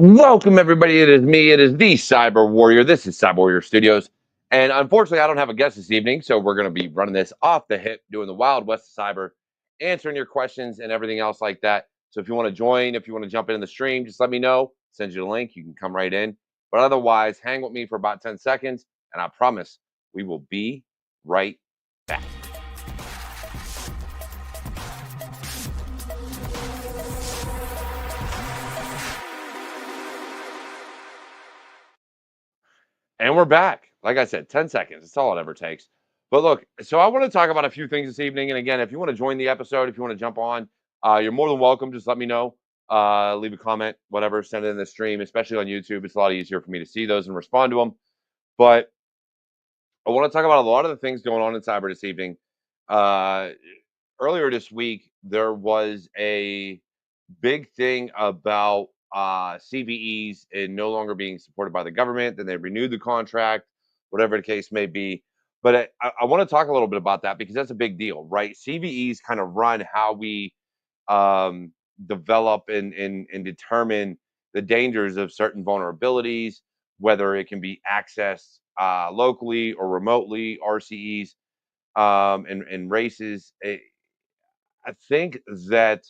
Welcome, everybody. It is me. It is the Cyber Warrior. This is Cyber Warrior Studios. And unfortunately, I don't have a guest this evening. So we're going to be running this off the hip, doing the Wild West of Cyber, answering your questions and everything else like that. So if you want to join, if you want to jump in the stream, just let me know. Send you the link. You can come right in. But otherwise, hang with me for about 10 seconds. And I promise we will be right back. And we're back. Like I said, 10 seconds. That's all it ever takes. But look, so I want to talk about a few things this evening. And again, if you want to join the episode, if you want to jump on, you're more than welcome. Just let me know. Leave a comment, whatever, send it in the stream, especially on YouTube. It's a lot easier for me to see those and respond to them. But I want to talk about a lot of the things going on in cyber this evening. Uh, Earlier this week, there was a big thing about CVEs and no longer being supported by the government. Then they renewed the contract, whatever the case may be. But I want to talk a little bit about that because that's a big deal, right? CVEs kind of run how we um, develop and determine the dangers of certain vulnerabilities, whether it can be accessed locally or remotely, RCEs and races. I think that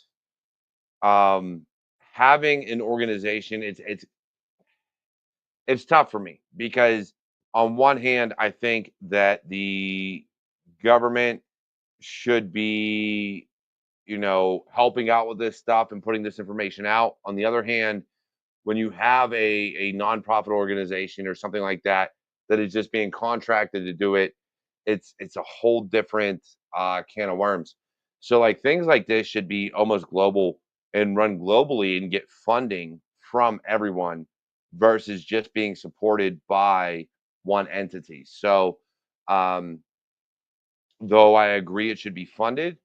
um, having an organization, it's tough for me because on one hand, I think that the government should be, helping out with this stuff and putting this information out. On the other hand, when you have a nonprofit organization or something like that that is just being contracted to do it, it's a whole different can of worms. So like things like this should be almost global and run globally and get funding from everyone versus just being supported by one entity. So um, though I agree it should be funded,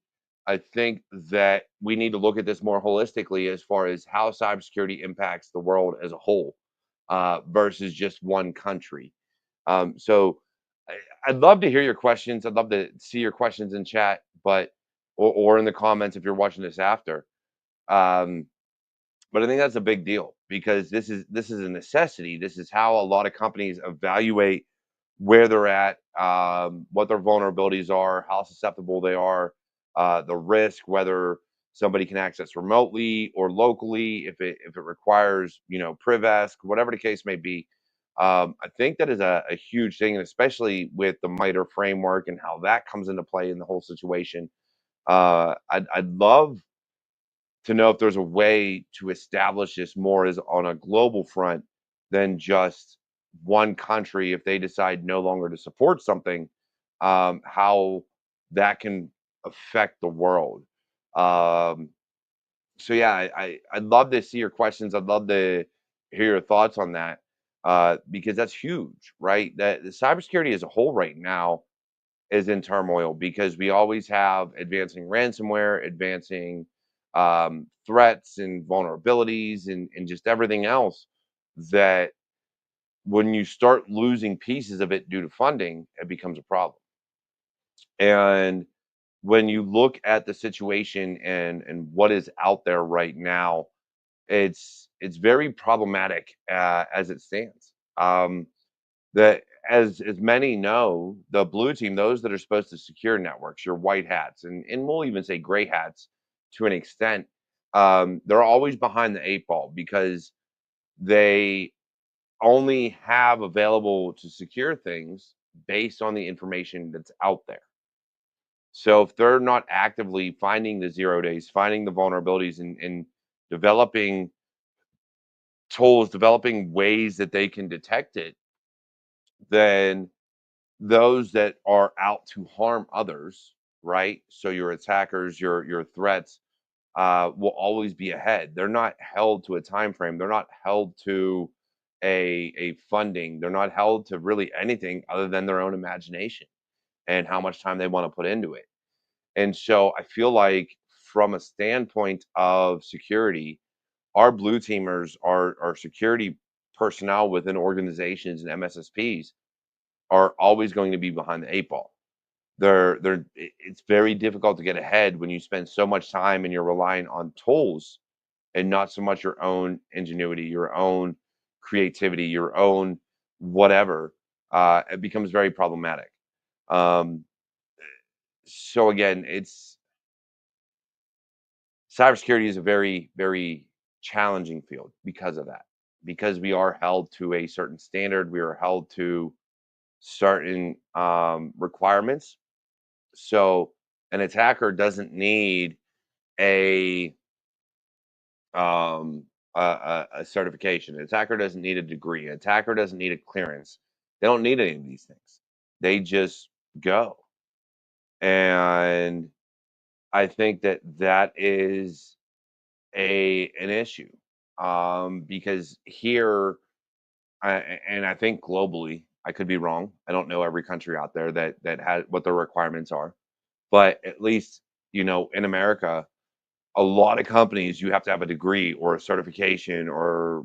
I think that we need to look at this more holistically as far as how cybersecurity impacts the world as a whole versus just one country. So I'd love to hear your questions. I'd love to see your questions in chat, but or in the comments if you're watching this after. Um, but I think that's a big deal because this is a necessity. This is how a lot of companies evaluate where they're at, what their vulnerabilities are, how susceptible they are, the risk, whether somebody can access remotely or locally, if it requires, Privask, whatever the case may be. I think that is a huge thing, and especially with the MITRE framework and how that comes into play in the whole situation. I'd love to know if there's a way to establish this more as on a global front than just one country if they decide no longer to support something, how that can affect the world. Um, so yeah, I'd love to see your questions. I'd love to hear your thoughts on that because that's huge, right? That the cybersecurity as a whole right now is in turmoil because we always have advancing ransomware, advancing threats and vulnerabilities and just everything else that when you start losing pieces of it due to funding, it becomes a problem. And when you look at the situation and what is out there right now, it's very problematic as it stands. That as many know, the blue team, those that are supposed to secure networks, your white hats, and we'll even say gray hats to an extent, they're always behind the eight ball because they only have available to secure things based on the information that's out there. So if they're not actively finding the 0 days, finding the vulnerabilities and developing tools, developing ways that they can detect it, then those that are out to harm others, right? So your attackers, your threats, will always be ahead. They're not held to a time frame. They're not held to a funding. They're not held to really anything other than their own imagination and how much time they want to put into it. And so I feel like from a standpoint of security, our blue teamers, our security personnel within organizations and MSSPs are always going to be behind the eight ball. It's very difficult to get ahead when you spend so much time and you're relying on tools and not so much your own ingenuity, your own creativity, your own whatever, it becomes very problematic. Um, so again, it's cybersecurity is a very, very challenging field because of that. Because we are held to a certain standard, we are held to certain requirements. So an attacker doesn't need a a certification. An attacker doesn't need a degree. An attacker doesn't need a clearance. They don't need any of these things. They just go. And I think that that is a an issue, because here, and I think globally, I could be wrong. I don't know every country out there that has what their requirements are, but at least in America, a lot of companies you have to have a degree or a certification or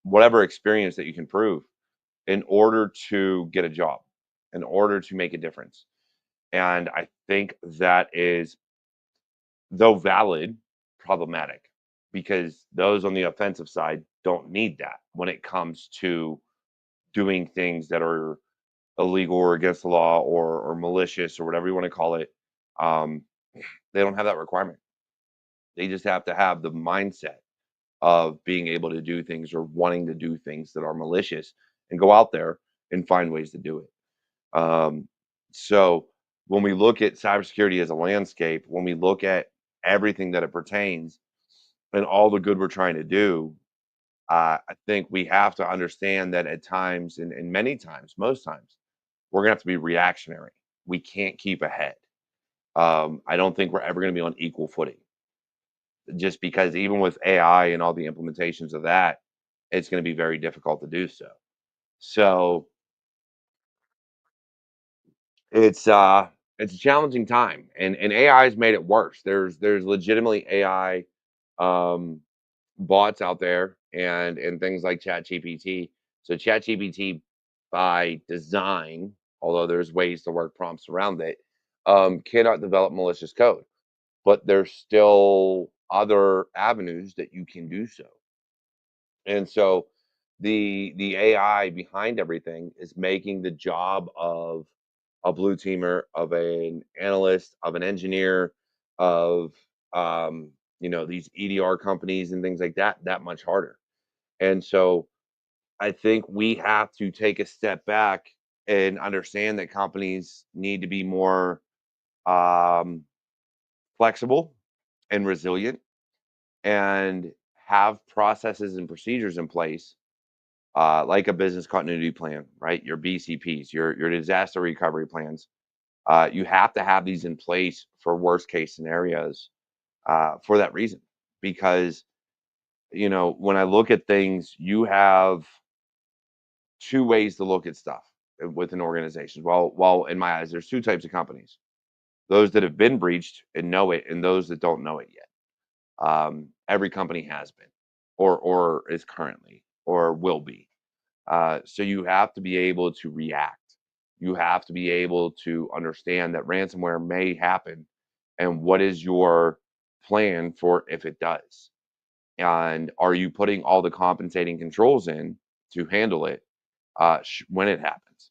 whatever experience that you can prove in order to get a job, in order to make a difference. And I think that is, though valid, problematic because those on the offensive side don't need that when it comes to doing things that are illegal or against the law or malicious or whatever you want to call it. Um, they don't have that requirement. They just have to have the mindset of being able to do things or wanting to do things that are malicious and go out there and find ways to do it. So when we look at cybersecurity as a landscape, when we look at everything that it pertains and all the good we're trying to do, I think we have to understand that at times, and many times, most times, we're gonna have to be reactionary. We can't keep ahead. I don't think we're ever gonna be on equal footing, just because even with AI and all the implementations of that, it's gonna be very difficult to do so. So it's it's a challenging time, and AI has made it worse. There's legitimately AI um, bots out there and things like ChatGPT. So ChatGPT by design, although there's ways to work prompts around it, cannot develop malicious code. But there's still other avenues that you can do so. And so the AI behind everything is making the job of a blue teamer, of an analyst, of an engineer, of um, these EDR companies and things like that that much harder. And so I think we have to take a step back and understand that companies need to be more um, flexible and resilient and have processes and procedures in place, like a business continuity plan, right? Your BCPs, your disaster recovery plans. You have to have these in place for worst case scenarios, for that reason. Because when I look at things, you have two ways to look at stuff with an organization. Well, in my eyes, there's two types of companies: those that have been breached and know it, and those that don't know it yet. Every company has been, or is currently, or will be. So you have to be able to react. You have to be able to understand that ransomware may happen, and what is your plan for if it does? And are you putting all the compensating controls in to handle it when it happens?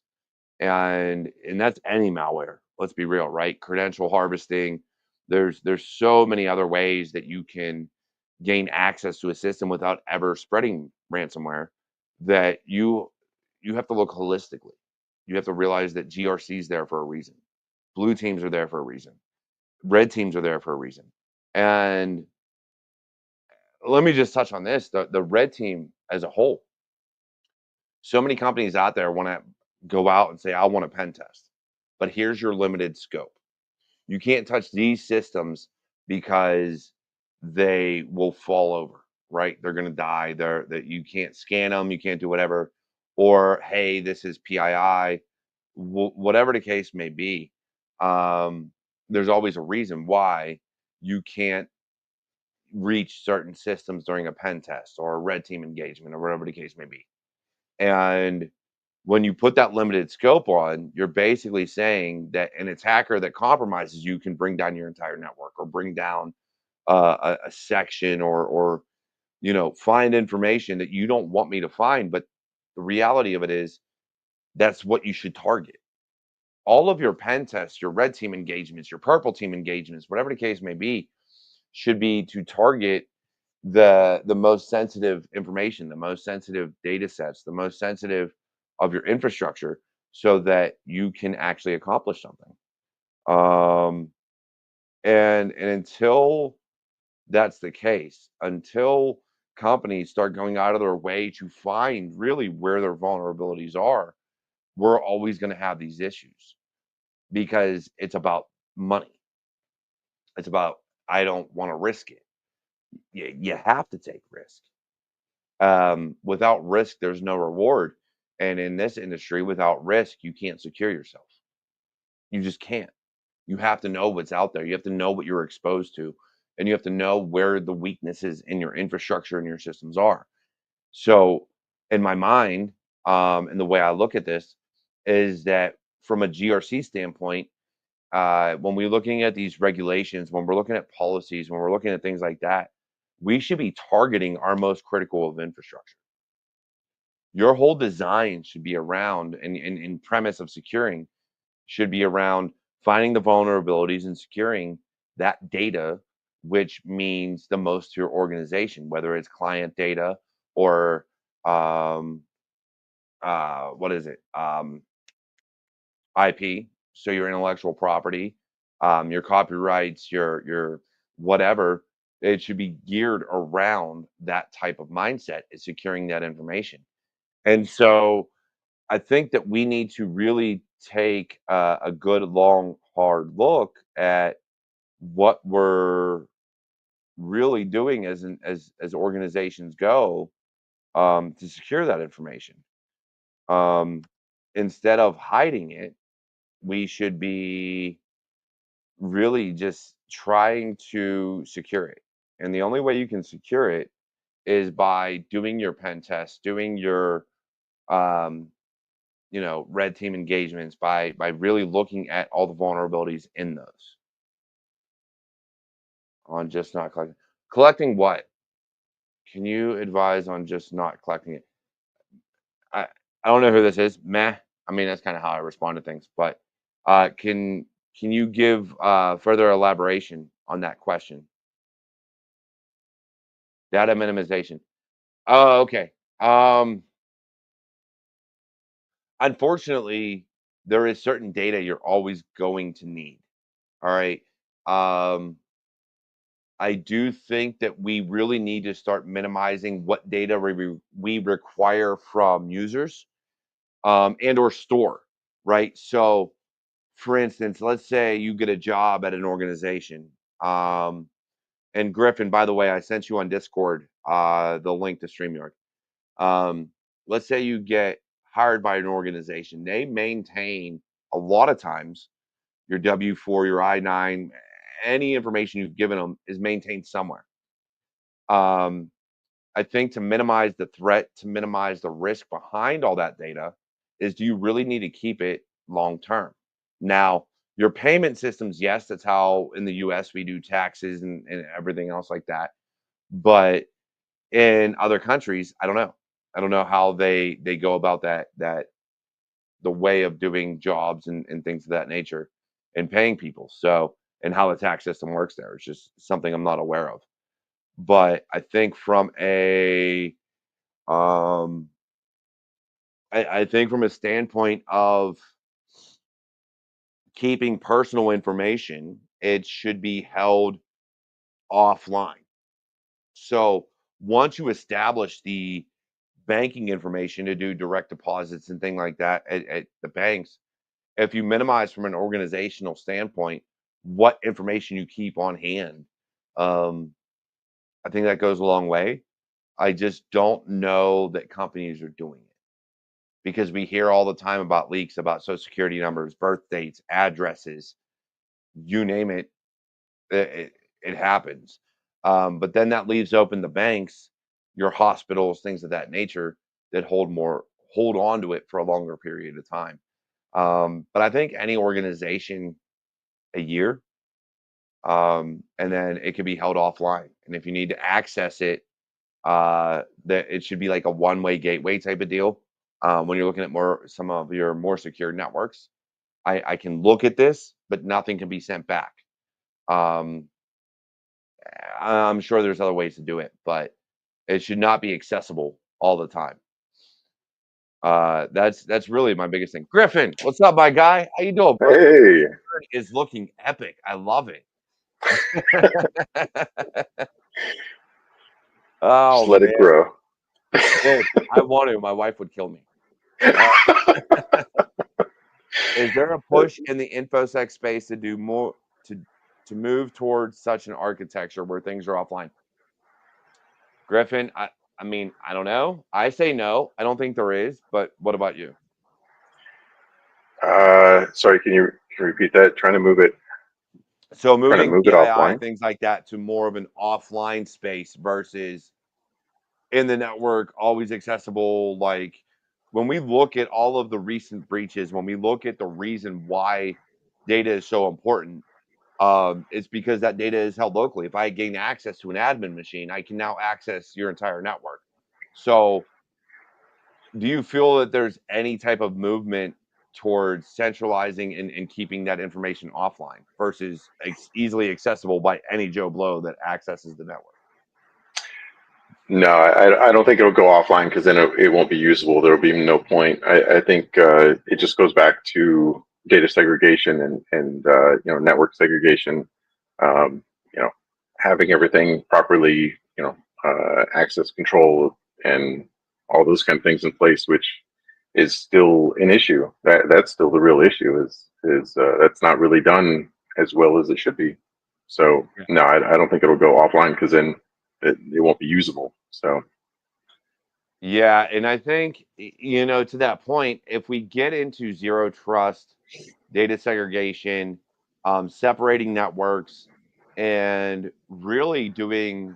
And that's any malware. Let's be real, right? Credential harvesting. There's so many other ways that you can gain access to a system without ever spreading ransomware, that you have to look holistically. You have to realize that GRC is there for a reason. Blue teams are there for a reason. Red teams are there for a reason. And let me just touch on this: the red team as a whole. So many companies out there want to go out and say, "I want a pen test," but here's your limited scope. You can't touch these systems because they will fall over, right? They're going to die. That you can't scan them, you can't do whatever. Or hey, this is PII, whatever the case may be. Um, there's always a reason why you can't reach certain systems during a pen test or a red team engagement or whatever the case may be. And when you put that limited scope on, you're basically saying that an attacker that compromises you can bring down your entire network or bring down a section or find information that you don't want me to find. But the reality of it is that's what you should target. All of your pen tests, your red team engagements, your purple team engagements, whatever the case may be, should be to target the most sensitive information, the most sensitive data sets, the most sensitive of your infrastructure so that you can actually accomplish something. Um, and until that's the case, until companies start going out of their way to find really where their vulnerabilities are, we're always going to have these issues because it's about money. It's about, I don't want to risk it. You have to take risk. Without risk, there's no reward. And in this industry, without risk, you can't secure yourself. You just can't. You have to know what's out there. You have to know what you're exposed to, and you have to know where the weaknesses in your infrastructure and your systems are. So, in my mind, and the way I look at this is that from a GRC standpoint, when we're looking at these regulations, when we're looking at policies, when we're looking at things like that, we should be targeting our most critical of infrastructure. Your whole design should be around, and premise of securing should be around finding the vulnerabilities and securing that data, which means the most to your organization, whether it's client data or um, what is it? IP, so your intellectual property, your copyrights, your whatever. It should be geared around that type of mindset is securing that information. And so I think that we need to really take a good, long, hard look at what we're really doing as organizations go to secure that information. Um, Instead of hiding it, we should be really just trying to secure it. And the only way you can secure it is by doing your pen test, doing your um, red team engagements by really looking at all the vulnerabilities in those on just not collecting. Collecting what? Can you advise on just not collecting it? I I don't know who this is. Meh. I mean, that's kind of how I respond to things. But uh, can can you give further elaboration on that question? Data minimization. Oh, okay. Unfortunately, there is certain data you're always going to need. All right. Um, I do think that we really need to start minimizing what data we require from users and or store, right? So, for instance, let's say you get a job at an organization. And Griffin, by the way, I sent you on Discord the link to StreamYard. Um, let's say you get hired by an organization. They maintain a lot of times your W-4, your I-9, any information you've given them is maintained somewhere. Um, I think to minimize the threat, to minimize the risk behind all that data, is do you really need to keep it long term? Now, your payment systems, yes, that's how in the US we do taxes and everything else like that. But in other countries, I don't know. I don't know how they go about that the way of doing jobs and things of that nature and paying people. So and how the tax system works there. It's just something I'm not aware of. But I think from a um I think from a standpoint of keeping personal information, it should be held offline. So once you establish the banking information to do direct deposits and things like that at the banks, if you minimize from an organizational standpoint what information you keep on hand, um, I think that goes a long way. I just don't know that companies are doing it because we hear all the time about leaks about social security numbers, birth dates, addresses, you name it, it happens. But then that leaves open the banks, your hospitals, things of that nature that hold on to it for a longer period of time. But I think any organization a year, and then it can be held offline. And if you need to access it, That it should be like a one-way gateway type of deal. When you're looking at some of your more secure networks, I can look at this, but nothing can be sent back. Um, I'm sure there's other ways to do it, but it should not be accessible all the time. That's really my biggest thing. Griffin, what's up, my guy? How you doing, bro? Hey, Is looking epic. I love it. just Oh let it man, grow. dude, I want to. My wife would kill me. Uh, is there a push in the infosec space to do more to to move towards such an architecture where things are offline? Griffin, I mean, I don't know. I say no. I don't think there is, but what about you? Sorry, can you repeat that? So Trying to moving move it PII, offline. things like that, to more of an offline space versus in the network, always accessible. Like when we look at all of the recent breaches, when we look at the reason why data is so important, it's because that data is held locally. If I gain access to an admin machine, I can now access your entire network. So, do you feel that there's any type of movement towards centralizing and keeping that information offline versus easily accessible by any Joe Blow that accesses the network? No, I don't think it'll go offline because then it won't be usable. There'll be no point. I think it just goes back to data segregation and network segregation. Um, you know, having everything properly, access control and all those kind of things in place, which is still an issue. That's still the real issue. Is that's not really done as well as it should be. So no, I don't think it'll go offline because then it won't be usable. So Yeah, and I think, to that point, if we get into zero trust, data segregation, separating networks, and really doing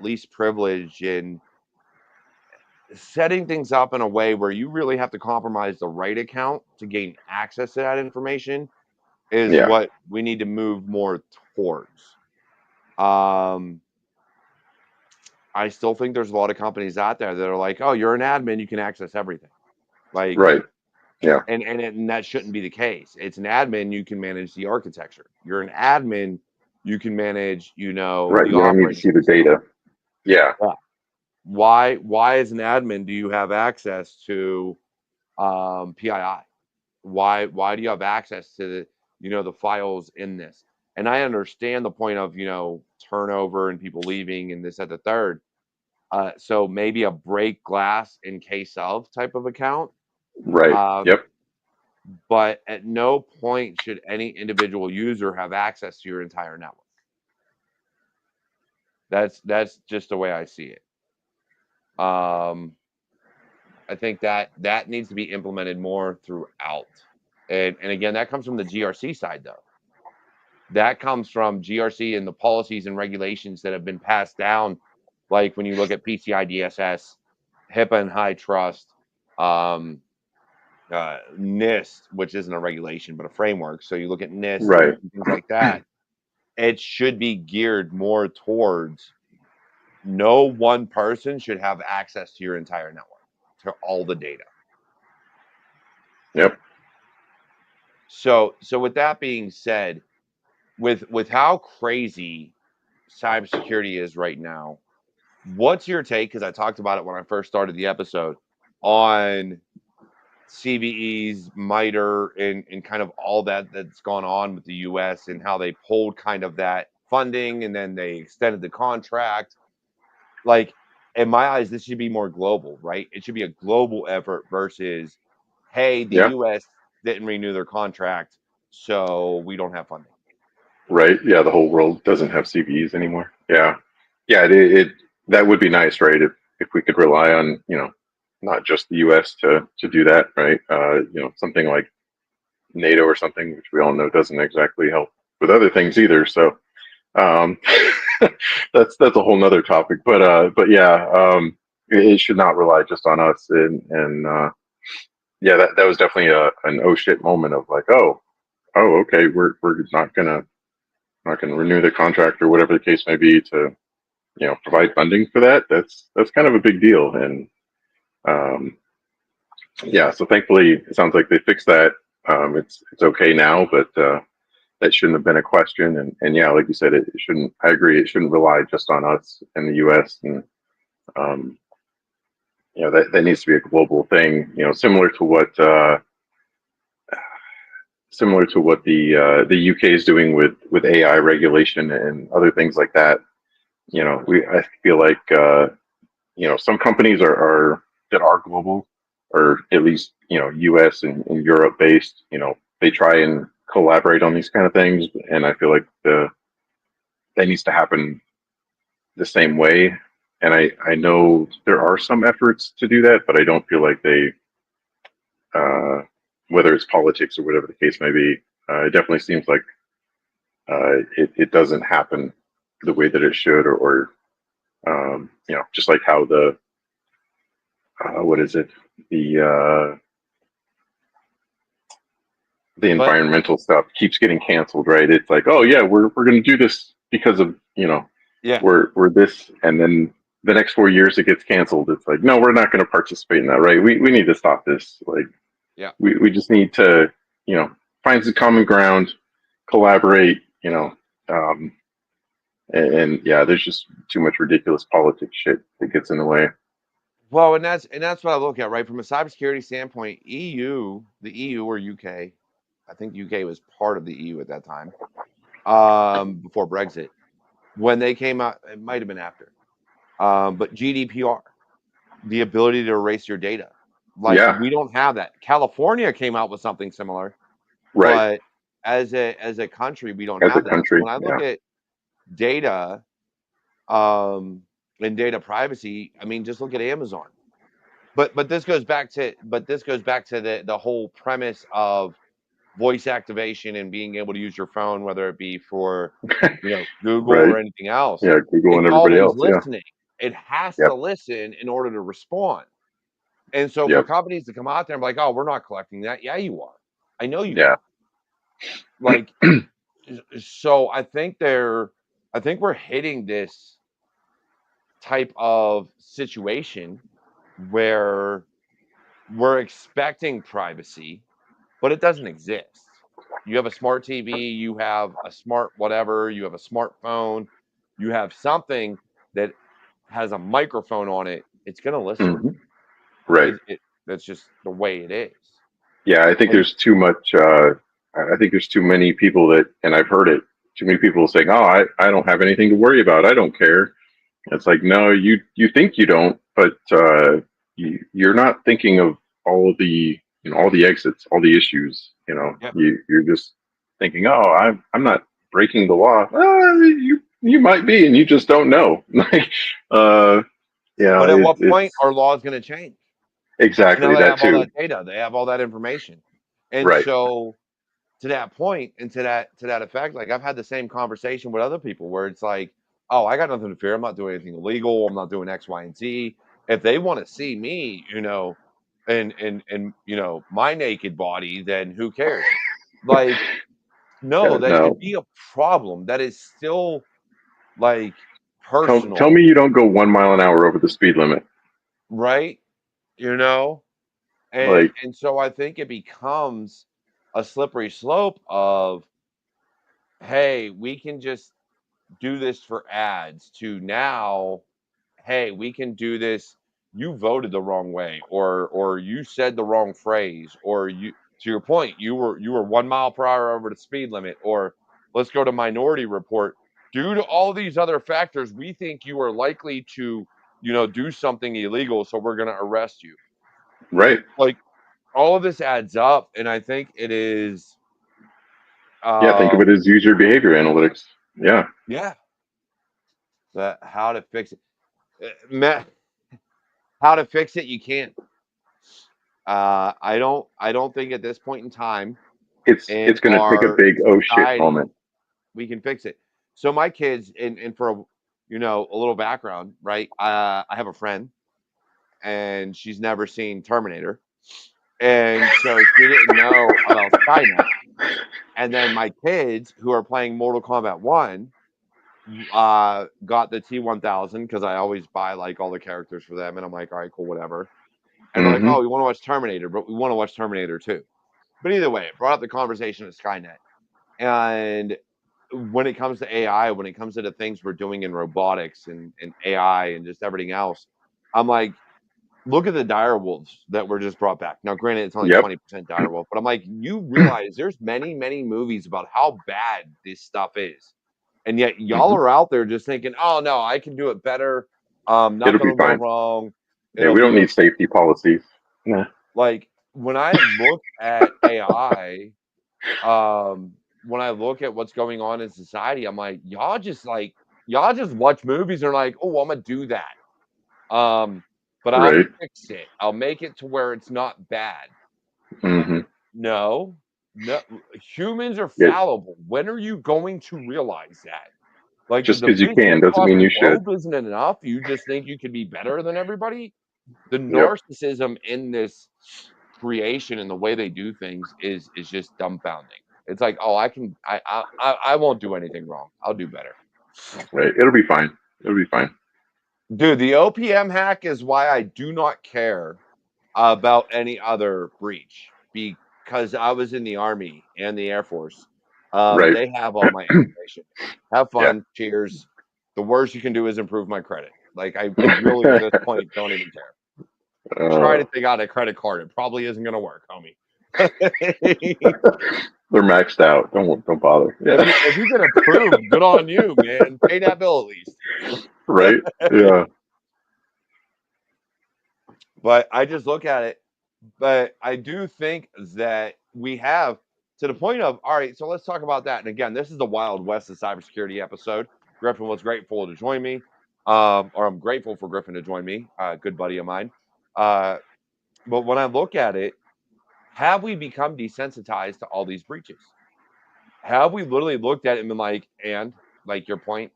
least privilege and setting things up in a way where you really have to compromise the right account to gain access to that information is yeah, what we need to move more towards. Um, I still think there's a lot of companies out there that are like, "Oh, you're an admin, you can access everything." Like, right. Yeah, and that shouldn't be the case. It's an admin, you can manage the architecture. You're an admin, you can manage, right. the You don't need to operating see the system. data. Yeah, Yeah. Why as an admin do you have access to PII? Why do you have access to the files in this? And I understand the point of, turnover and people leaving and this at the third. So maybe a break glass in case of type of account. right. Um, Yep. but at no point should any individual user have access to your entire network. That's just the way I see it. Um, I think that needs to be implemented more throughout. And again, that comes from the GRC side though. That comes from GRC and the policies and regulations that have been passed down. Like when you look at PCI DSS, HIPAA and high trust, um, NIST, which isn't a regulation but a framework. So you look at NIST Right. and things like that. It should be geared more towards no one person should have access to your entire network, to all the data. Yep. So with that being said, with how crazy cybersecurity is right now, what's your take? Because I talked about it when I first started the episode on CVEs, MITRE, and kind of all that's gone on with the US and how they pulled kind of that funding and then they extended the contract. Like, in my eyes, this should be more global, right? It should be a global effort versus, hey, the Yeah. US didn't renew their contract, so we don't have funding. Right. Yeah. The whole world doesn't have CVEs anymore. Yeah. Yeah. It that would be nice, right? If we could rely on not just the U.S. to do that, right? Something like NATO or something, which we all know doesn't exactly help with other things either. So um, that's a whole nother topic. But yeah, it should not rely just on us. And yeah, that was definitely an oh shit moment of like, oh okay, we're not gonna renew the contract or whatever the case may be to provide funding for that, that's kind of a big deal. And um, yeah, so thankfully it sounds like they fixed that. It's okay now, but that shouldn't have been a question. And yeah, like you said, it shouldn't. I agree. It shouldn't rely just on us in the U.S. And um, that needs to be a global thing. Similar to what the UK is doing with AI regulation and other things like that. I feel like some companies are that are global, or at least US and Europe based. They try and collaborate on these kind of things, and I feel like that needs to happen the same way. And I know there are some efforts to do that, but I don't feel like they, whether it's politics or whatever the case may be, it definitely seems like it doesn't happen the way that it should, or just like how the what is it, the the But environmental stuff keeps getting canceled, right? It's like, oh yeah, we're going to do this because of yeah, we're this, and then the next 4 years it gets canceled. It's like, no, we're not going to participate in that, right? We need to stop this. Like, yeah. we just need to find some common ground, collaborate, um, and yeah, there's just too much ridiculous politics shit that gets in the way. Well, and that's what I look at, right? From a cybersecurity standpoint, the EU or UK, I think UK was part of the EU at that time, before Brexit. When they came out, it might have been after. But GDPR, the ability to erase your data. Like, Yeah, we don't have that. California came out with something similar, right. but as a country, we don't As a have that. So country, when I look yeah. at data, um, and data privacy, I mean, just look at Amazon. But this goes back to the whole premise of voice activation and being able to use your phone, whether it be for Google Right. or anything else. Yeah, Google and It's everybody always else. Yeah. listening. It has to Yep. listen in order to respond. And so for Yep. companies to come out there and be like, "Oh, we're not collecting that." Yeah, you are. I know you Yeah. are. Like, so I think we're hitting this type of situation where we're expecting privacy, but it doesn't exist. You have a smart TV, you have a smart whatever, you have a smartphone, you have something that has a microphone on it. It's going to listen. Hmm. Right. That's just the way it is. Yeah, I think And there's too much. I think there's too many people that, and I've heard it. Too many people saying, "Oh, I don't have anything to worry about. I don't care." It's like, no, you think you don't, but you're not thinking of all the exits, all the issues. yeah, You're just thinking, oh, I'm not breaking the law. You might be, and you just don't know. Like, uh, but at what point it's are laws going to change? And now exactly they that have all too. that data, they have all that information. And Right. so to that point and to that effect, like I've had the same conversation with other people where it's like, oh, I got nothing to fear. I'm not doing anything illegal. I'm not doing X, Y, and Z. If they want to see me, and my naked body, then who cares? Like, no, Yeah. that No. should be a problem. That is still like Tell personal, me you don't go 1 mile an hour over the speed limit. right? You know? And Like, and so I think it becomes a slippery slope of, hey, we can just do this for ads, to now, hey, we can do this. You voted the wrong way, or you said the wrong phrase, or you, to your point, you were 1 mile per hour over the speed limit, or let's go to Minority Report. Due to all these other factors, we think you are likely to, do something illegal, so we're gonna arrest you. right. Like, all of this adds up, and I think it is, Yeah, think of it um, as user behavior analytics. Yeah. yeah, that how to fix it. Matt, how to fix it? You can't. I don't think at this point in time in It's going to take a our big oh shit society moment. we can fix it. So my kids, and for a little background, right? I have a friend, and she's never seen Terminator, and so she didn't know about Skynet. And then my kids, who are playing Mortal Kombat 1, got the T1000 because I always buy like all the characters for them, and I'm like, all right, cool, whatever. And they're like, Mm-hmm. oh, we want to watch Terminator, but we want to watch Terminator 2. But either way, it brought up the conversation of Skynet. And when it comes to AI, when it comes to the things we're doing in robotics and AI and just everything else, I'm like, look at the dire wolves that were just brought back. Now, granted, it's only Yep. 20% dire wolf, but I'm like, you realize there's many, many movies about how bad this stuff is. And yet y'all Mm-hmm. are out there just thinking, oh no, I can do it better. It'll Nothing be will go fine. wrong. Yeah, It'll we don't be need okay. safety policies. Nah. Like when I look at AI, when I look at what's going on in society, I'm like, y'all just watch movies and are like, oh, I'm gonna do that. But I'll Right. fix it. I'll make it to where it's not bad. Mm-hmm. No, no, humans are Yeah. fallible. When are you going to realize that? Like the Just because you division can doesn't across mean the you should. globe isn't enough. You just think you can be better than everybody. The Yep. narcissism in this creation and the way they do things is just dumbfounding. It's like, oh, I won't do anything wrong. I'll do better. Right. It'll be fine. It'll be fine. Dude, the OPM hack is why I do not care about any other breach because I was in the Army and the Air Force. Right. They have all my information. Have Yeah. fun. Cheers. The worst you can do is improve my credit. Like I really at this point don't even care. Try uh, to take out a credit card. It probably isn't going to work, homie. they're maxed out. Don't bother. Yeah. If you get approved, good on you, man. Pay that bill at least. Right. Yeah. But I just look at it. But I do think that we have to the point of all right. So let's talk about that. And again, this is the Wild West of cybersecurity episode. Griffin was grateful to join me, or I'm grateful for Griffin to join me. Good buddy of mine. Uh, but when I look at it, have we become desensitized to all these breaches? Have we literally looked at it and been like, and like your point,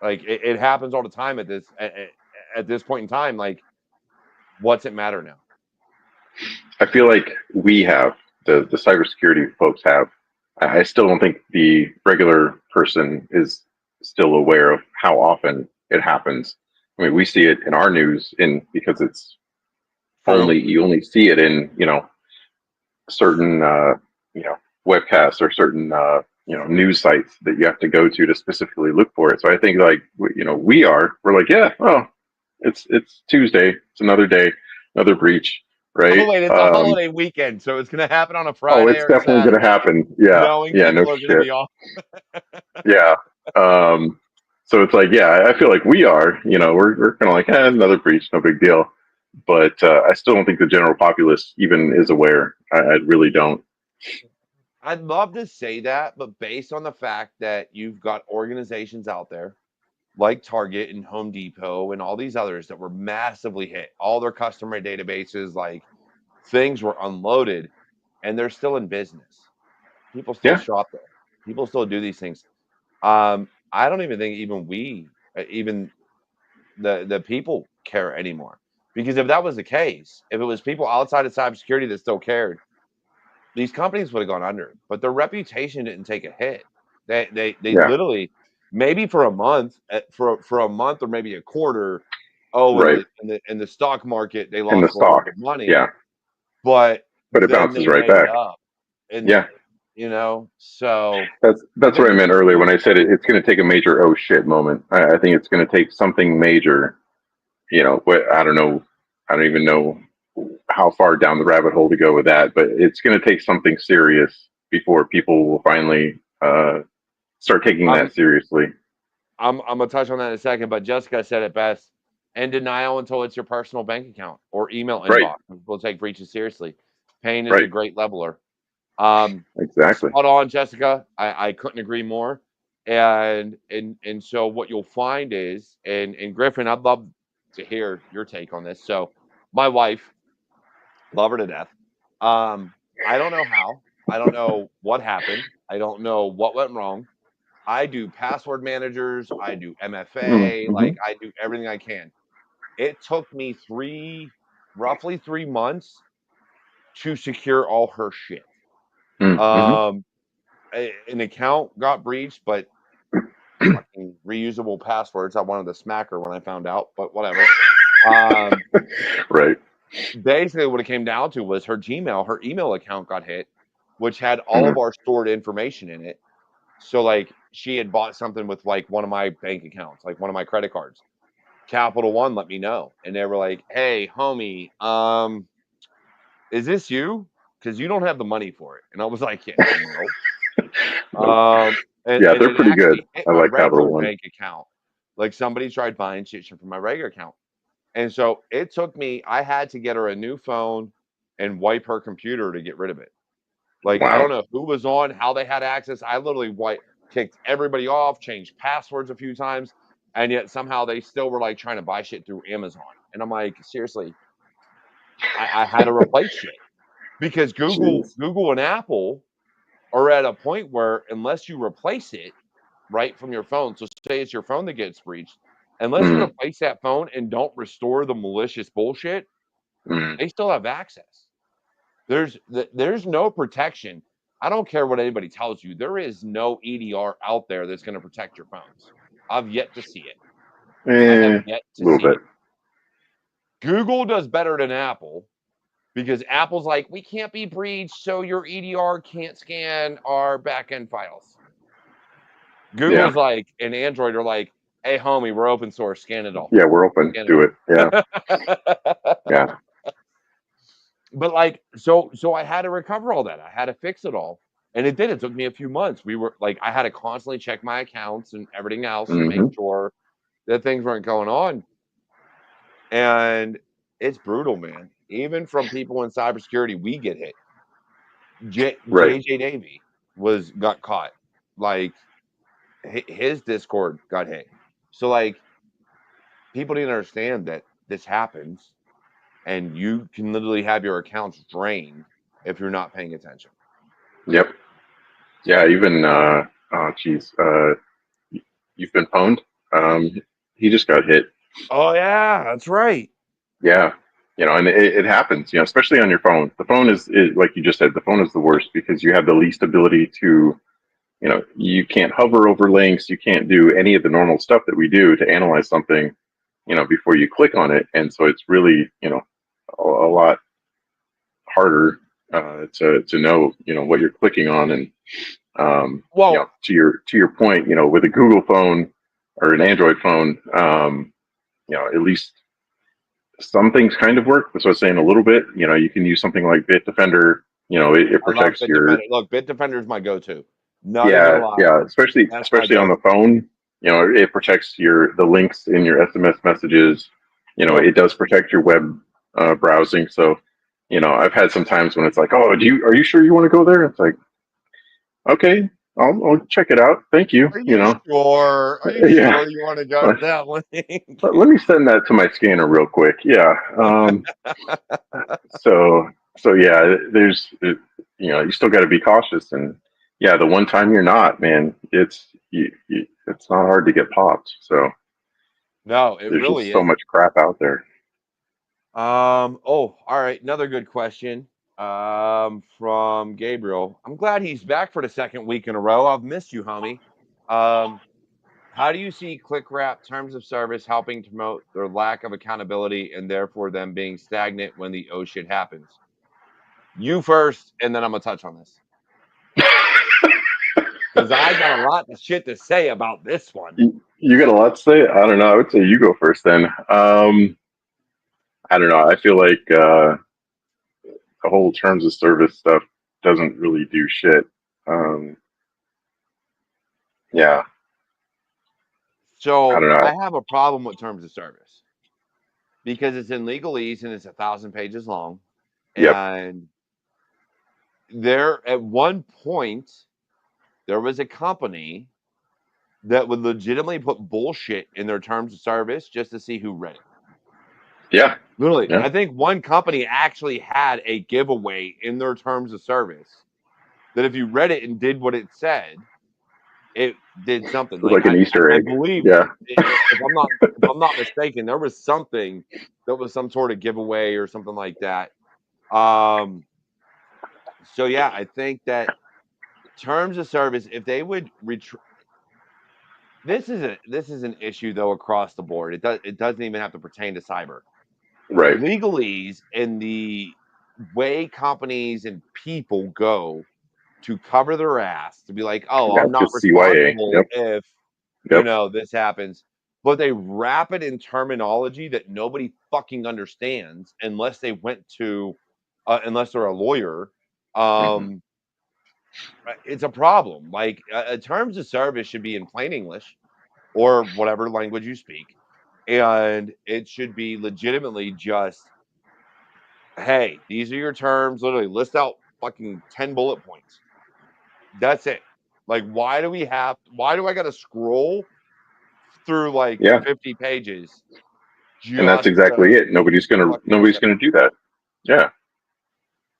like it happens all the time at this point in time. Like, what's it matter now? I feel like we have the cybersecurity folks have. I still don't think the regular person is still aware of how often it happens. I mean, we see it in our news, in because it's True. you only see it in certain you know webcasts or certain news sites that you have to go to specifically look for it. So I think like we're like, yeah, oh, it's Tuesday, it's another day, another breach, Oh right? wait, it's a holiday weekend, so it's gonna happen on a Oh, Friday it's or a definitely gonna Saturday, happen. Yeah, knowing yeah, no people are gonna shit. be off. Yeah. Um, so it's like, yeah, I feel like we are, we're kind of like, another breach, no big deal. But I still don't think the general populace even is aware. I really don't. I'd love to say that, but based on the fact that you've got organizations out there like Target and Home Depot and all these others that were massively hit, all their customer databases, like things were unloaded, and they're still in business. People still Yeah, shop there. People still do these things. I don't even think even even the people care anymore. Because if that was the case, if it was people outside of cybersecurity that still cared, these companies would have gone under. But their reputation didn't take a hit. They yeah, literally maybe for a month for a month or maybe a quarter. Oh, right. in the stock market they In the lost a little stock. bit of money, Yeah, but but it then bounces they right made back. up. And Yeah, so I that's think what I it's meant just earlier when I crazy. said it's going to take a major oh shit moment. I think it's going to take something major. What I don't know. I don't even know how far down the rabbit hole to go with that, but it's going to take something serious before people will finally start taking I'm that seriously. I'm gonna touch on that in a second, but Jessica said it best. In denial until it's your personal bank account or email Right, inbox. We'll take breaches seriously. Pain is a right, great leveler. Um, exactly. spot on, Jessica. I couldn't agree more. And so what you'll find is, and Griffin, I'd love to hear your take on this. So my wife, love her to death. I don't know how. I don't know what happened. I don't know what went wrong. I do password managers, I do MFA, Mm-hmm. like I do everything I can. It took me roughly 3 months to secure all her shit. Mm-hmm. Um, an account got breached, but fucking reusable passwords. I wanted to smack her when I found out, but whatever. Um, Right. Basically, what it came down to was her Gmail, her email account got hit, which had all of Mhm. our stored information in it. So, like, she had bought something with like one of my bank accounts, like one of my credit cards. Capital One let me know, and they were like, "Hey, homie, is this you? Because you don't have the money for it." And I was like, "Yeah, no." Nope. Um, Yeah, and they're it pretty good. actually hit I my like Capital regular One. bank account. Like somebody tried buying shit from my regular account. And so it took me, I had to get her a new phone and wipe her computer to get rid of it. Like, I Wow. don't know who was on, how they had access. I literally kicked everybody off, changed passwords a few times, and yet somehow they still were like trying to buy shit through Amazon. And I'm like, seriously, I had to replace shit because Jeez. Google and Apple are at a point where unless you replace it right from your phone, so say it's your phone that gets breached, unless you Mm, replace that phone and don't restore the malicious bullshit, mm. they still have access. There's no protection. I don't care what anybody tells you. There is no EDR out there that's going to protect your phones. I've yet to see it. I have A yet to little see bit. it. Google does better than Apple because Apple's like, we can't be breached, so your EDR can't scan our backend files. Yeah. Google's like, and Android are like, hey, homie, we're open source, scan it all. Yeah, we're open. Scan it Do it. Yeah. all. Yeah. But like, so I had to recover all that. I had to fix it all. And it did. It took me a few months. We were like, I had to constantly check my accounts and everything else and make Hmm. sure that things weren't going on. And it's brutal, man. Even from people in cybersecurity, we get hit. Right. JJ Navy got caught. Like his Discord got hit. So like people didn't understand that this happens and you can literally have your accounts drained if you're not paying attention. Yep. Yeah. Even oh geez, you've been pwned. He just got hit. Oh yeah, that's right. Yeah. And it happens. Especially on your phone. The phone is like you just said. The phone is the worst because you have the least ability to. You can't hover over links. You can't do any of the normal stuff that we do to analyze something. Before you click on it, and so it's really a lot harder to know what you're clicking on, and Well, to your point, with a Google phone or an Android phone, at least some things kind of work. So I was saying a little bit, you can use something like Bitdefender. It I love protects your. Bitdefender. Look, Bitdefender is my go-to. Not even gonna Yeah, lie, yeah, especially that's my especially on the go-to. phone. It protects the links in your SMS messages. Yep. It does protect your web browsing. So, I've had some times when it's like, oh, are you sure you want to go there? It's like, okay, I'll check it out. Thank you. Are you sure? Are you Yeah. sure you want to go to that link? Let me send that to my scanner real quick. Yeah. So yeah, you still got to be cautious, and yeah, the one time you're not, man, it's not hard to get popped. So No, it there's just really so isn't. much crap out there. Oh, all right. Another good question. From Gabriel. I'm glad he's back for the second week in a row. I've missed you, homie. Um, how do you see ClickWrap terms of service helping to promote their lack of accountability and therefore them being stagnant when the oh shit happens? You first, and then I'm gonna touch on this because I got a lot of shit to say about this one. You got a lot to say. I don't know. I would say you go first then. I don't know. I feel like the whole terms of service stuff doesn't really do shit. Um, yeah, I So don't know. I have a problem with terms of service because it's in legalese and it's 1,000 pages long. Yep. And there, at one point, there was a company that would legitimately put bullshit in their terms of service just to see who read it. Yeah. Literally, Yeah. I think one company actually had a giveaway in their terms of service that if you read it and did what it said, it did something. Like Like an Easter I egg. believe Yeah. if I'm not mistaken, there was something that was some sort of giveaway or something like that. Um, so yeah, I think that terms of service, if they would this is an issue though across the board. It doesn't even have to pertain to cyber. Right. Legalese and the way companies and people go to cover their ass to be like, oh, Yeah, I'm not just CYA. responsible Yep. if Yep. this happens. But they wrap it in terminology that nobody fucking understands unless they went to, unless they're a lawyer. Hmm. Um, it's a problem. Like terms of service should be in plain English or whatever language you speak, and it should be legitimately just, hey, these are your terms. Literally, list out fucking 10 bullet points. That's it. Like, why do I got to scroll through like Yeah, 50 pages and that's just exactly to it. fucking Nobody's accept gonna it? do that. Yeah.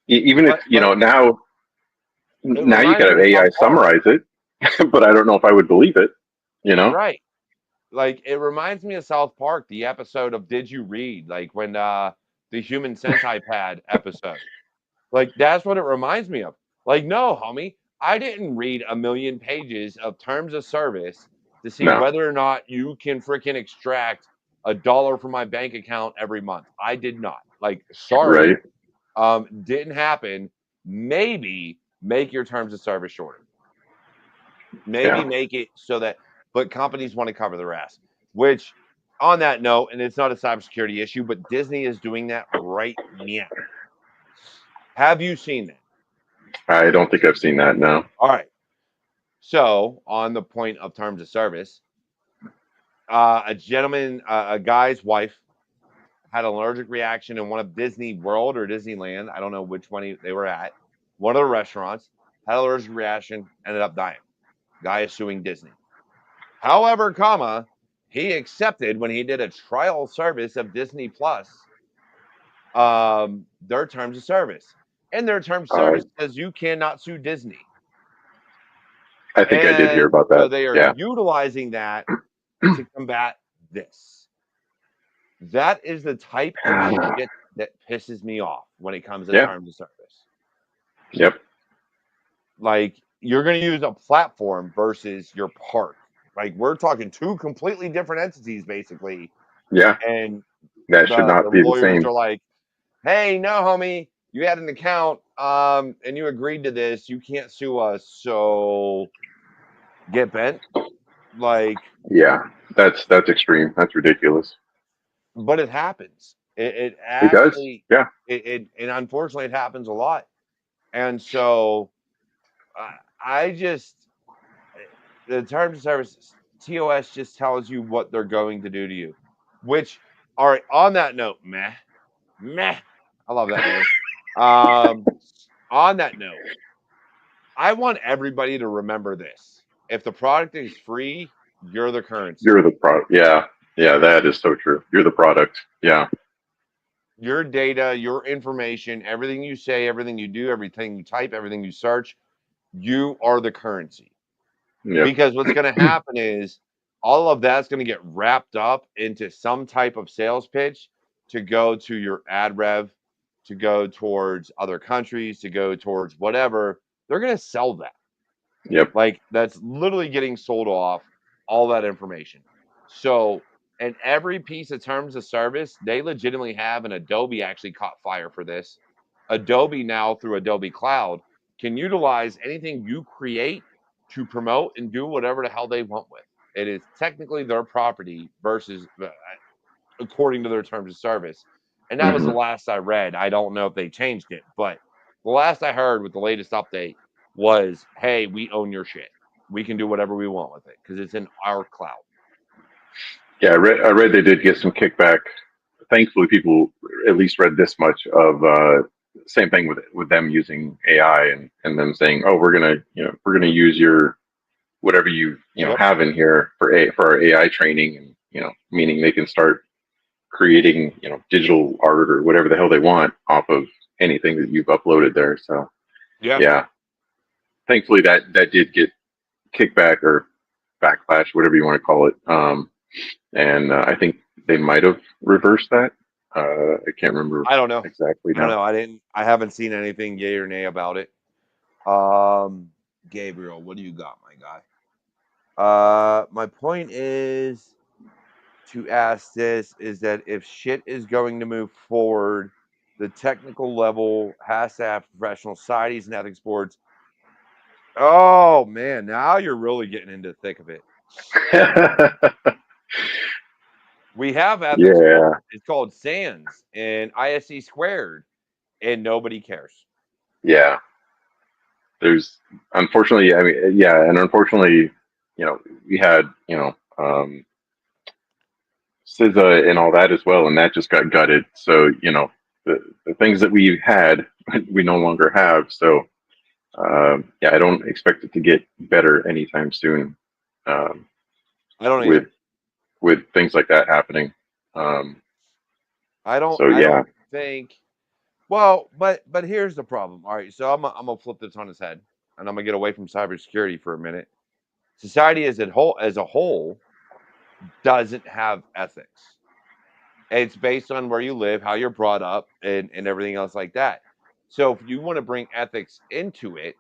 Even if But it now you reminds got me to of AI South Park, summarize it, but I don't know if I would believe it. You know. right? Like, it reminds me of South Park, the episode of Did You Read? Like when the human centipede episode. Like, that's what it reminds me of. Like, no, homie, I didn't read a million pages of terms of service to see No. whether or not you can freaking extract $1 from my bank account every month. I did not. Like, Right. sorry, didn't happen. Maybe make your terms of service shorter. Maybe Yeah. make it so that, but companies want to cover their ass. Which, on that note, and it's not a cybersecurity issue, but Disney is doing that right now. Have you seen that? I don't think I've seen that. No. All right. So, on the point of terms of service, a guy's wife had an allergic reaction in one of Disney World or Disneyland. I don't know which one they were at. One of the restaurants had an allergic reaction, ended up dying. Guy is suing Disney. However, he accepted when he did a trial service of Disney Plus, their terms of service. And their terms of Uh, service says you cannot sue Disney. I think I did hear And about so that. they are Yeah. utilizing that to combat this. That is the type of shit that pisses me off when it comes to Yeah. terms of service. Yep. Like, you're going to use a platform versus your park. Like, we're talking two completely different entities, basically. Yeah. And That should the not be the lawyers same. are like, hey, no, homie, you had an account, and you agreed to this. You can't sue us. So get bent. Like, Yeah. That's extreme. That's ridiculous. but it happens. It It does. actually, Yeah. and unfortunately, it happens a lot. And so I just, the terms of service, TOS just tells you what they're going to do to you. Which, all right, on that note, meh. I love that name. Um, on that note, I want everybody to remember this. If the product is free, you're the currency. You're the product. Yeah. Yeah. That is so true. You're the product. Yeah. Your data, your information, everything you say, everything you do, everything you type, everything you search, you are the currency. Yep. Because what's going to happen is all of that's going to get wrapped up into some type of sales pitch to go to your ad rev, to go towards other countries, to go towards whatever. They're going to sell that. Yep. Like, that's literally getting sold off, all that information. So, and every piece of terms of service, they legitimately have, and Adobe actually caught fire for this. Adobe now, through Adobe Cloud, can utilize anything you create to promote and do whatever the hell they want with. It is technically their property versus according to their terms of service. And that was the Hmm. last I read. I don't know if they changed it, but the last I heard with the latest update was, hey, we own your shit. We can do whatever we want with it because it's in our cloud. Yeah. I read they did get some kickback. Thankfully, people at least read this much of same thing with them using AI and them saying, oh, we're gonna use your whatever you Yep. have in here for our AI training, and meaning they can start creating digital art or whatever the hell they want off of anything that you've uploaded there. So Yeah. yeah, thankfully that did get kickback or backlash, whatever you want to call it. And I think they might have reversed that. I can't remember I don't know. exactly I don't now. know. I haven't seen anything yay or nay about it. Gabriel, what do you got, my guy? My point is to ask this is that if shit is going to move forward, the technical level has to have professional societies and ethics boards. Oh man, now you're really getting into the thick of it. We have ethics Yeah, boards. It's called SANS and ISC squared, and nobody cares. yeah. There's unfortunately, I mean, yeah, and unfortunately, we had, SZA and all that as well, and that just got gutted. So, the things that we had, we no longer have. So, yeah, I don't expect it to get better anytime soon. Um, I don't with either. things like that happening. Um, I don't. so I yeah. don't think. Well, but here's the problem. All right, so I'm gonna flip this on its head, and I'm gonna get away from cybersecurity for a minute. Society as a whole doesn't have ethics. It's based on where you live, how you're brought up, and everything else like that. So if you want to bring ethics into it,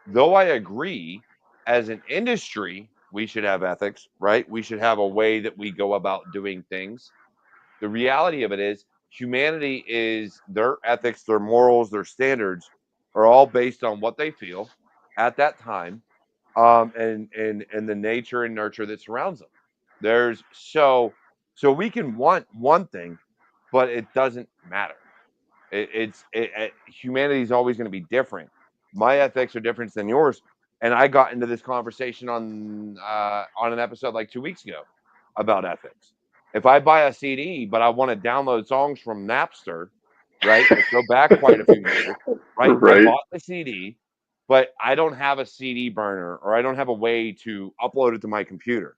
though I agree, as an industry, we should have ethics, right? We should have a way that we go about doing things. The reality of it is humanity is their ethics, their morals, their standards are all based on what they feel at that time, and the nature and nurture that surrounds them. There's so we can want one thing, but it doesn't matter. Humanity is always going to be different. My ethics are different than yours, and I got into this conversation on an episode like 2 weeks ago about ethics. If I buy a CD, but I want to download songs from Napster, right? Let's go back quite a few years, right? I Right. bought the CD, but I don't have a CD burner or I don't have a way to upload it to my computer,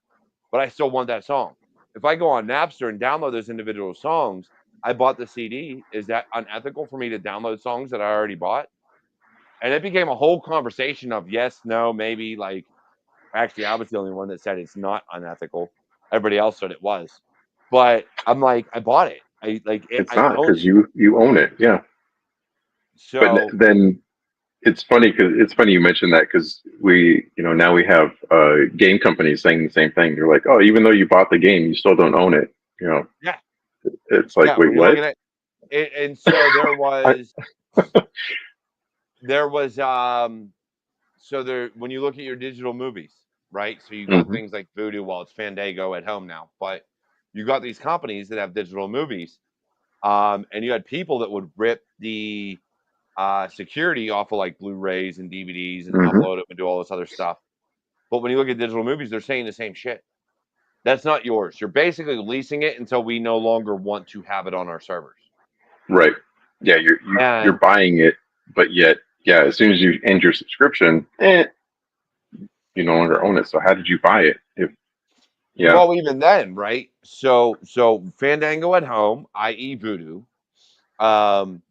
but I still want that song. If I go on Napster and download those individual songs, I bought the CD. Is that unethical for me to download songs that I already bought? And it became a whole conversation of yes, no, maybe. Like, actually, I was the only one that said it's not unethical. Everybody else said it was. But I'm like, I bought it. I like it. It's I not own because it. you own it. Yeah. But So then it's funny you mentioned that because now we have game companies saying the same thing. They're like, oh, even though you bought the game, you still don't own it. yeah, It's like, yeah. wait, When you look what? at it, and so I, there was so there when you look at your digital movies, right? So you got hmm things like Voodoo, well, it's Fandango at home now, but you got these companies that have digital movies, and you had people that would rip the security off of like Blu-rays and DVDs and hmm upload them and do all this other stuff. But when you look at digital movies, they're saying the same shit. That's not yours. You're basically leasing it until we no longer want to have it on our servers. Right. Yeah, you're And buying it, but yet, yeah, as soon as you end your subscription, you no longer own it. So how did you buy it? If yeah. well, even then, right? So Fandango at home, i.e. Voodoo, um,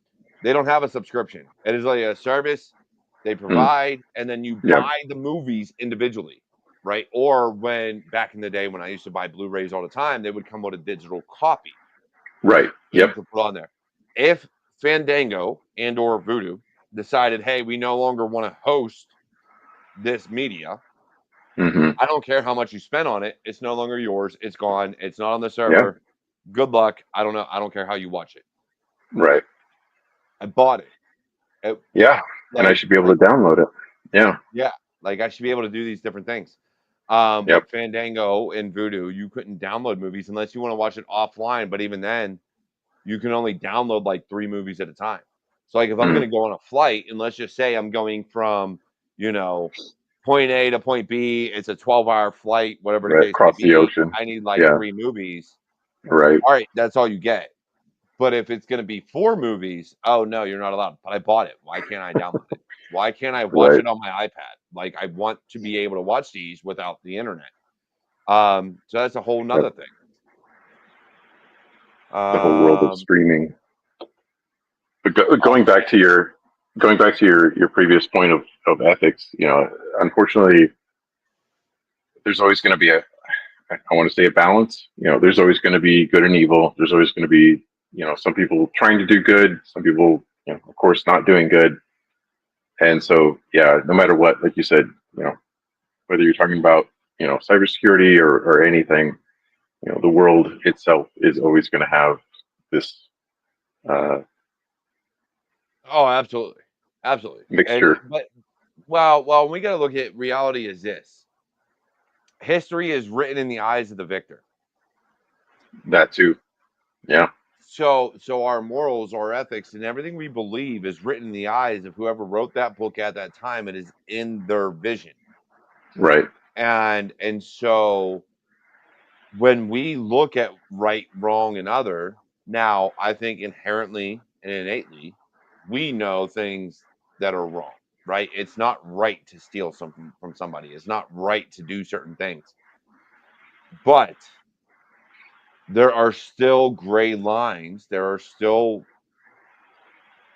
they don't have a subscription. It is like a service they Mm, provide, and then you yeah. buy the movies individually, right? Or when back in the day when I used to buy Blu-rays all the time, they would come with a digital copy Right. that you Yep. could put on there. If Fandango and or Voodoo decided, hey, we no longer want to host this media, hmm I don't care how much you spend on it. It's no longer yours. It's gone. It's not on the Yeah. server. Good luck. I don't know. I don't care how you watch it. Right. I bought it. It Yeah. And I like should be able like to download it. Yeah. yeah, like I should be able to do these different things. Yep. But Fandango and Voodoo, you couldn't download movies unless you want to watch it offline. But even then, you can only download like 3 movies at a time. So like if I'm Mm, gonna go on a flight, and let's just say I'm going from, you know, point A to point B, it's a 12-hour flight, whatever the right. case may Across the be. ocean. I need like Yeah. 3 movies. Right. All right, that's all you get. But if it's gonna be 4 movies, oh no, you're not allowed. But I bought it. Why can't I download it? Why can't I watch Right. it on my iPad? Like I want to be able to watch these without the internet. So that's a whole Yep. nother thing. The whole world of Um, streaming. But oh, going back to your previous point of ethics, unfortunately, there's always going to be I want to say a balance. There's always going to be good and evil. There's always going to be, some people trying to do good, some people, of course, not doing good. And so, yeah, no matter what, like you said, whether you're talking about cybersecurity or anything, the world itself is always going to have this Oh, absolutely, absolutely. And mixture. but well, we got to look at reality as this: history is written in the eyes of the victor. That too. Yeah. So our morals, our ethics, and everything we believe is written in the eyes of whoever wrote that book at that time. It is in their vision, Right. and so when we look at right, wrong, and other, now I think inherently and innately, we know things that are wrong, right? It's not right to steal something from somebody. It's not right to do certain things. But there are still gray lines. There are still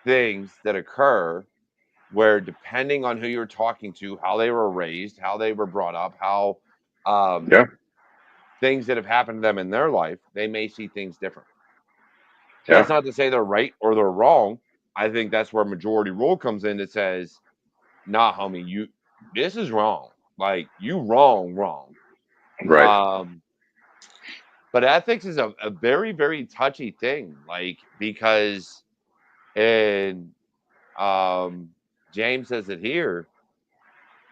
things that occur where, depending on who you're talking to, how they were raised, how they were brought up, how Yeah. things that have happened to them in their life, they may see things differently. Yeah. That's not to say they're right or they're wrong. I think that's where majority rule comes in that says, nah, homie, this is wrong. Like, you wrong. Right. Um, but ethics is a very, very touchy thing, like, because and James says it here,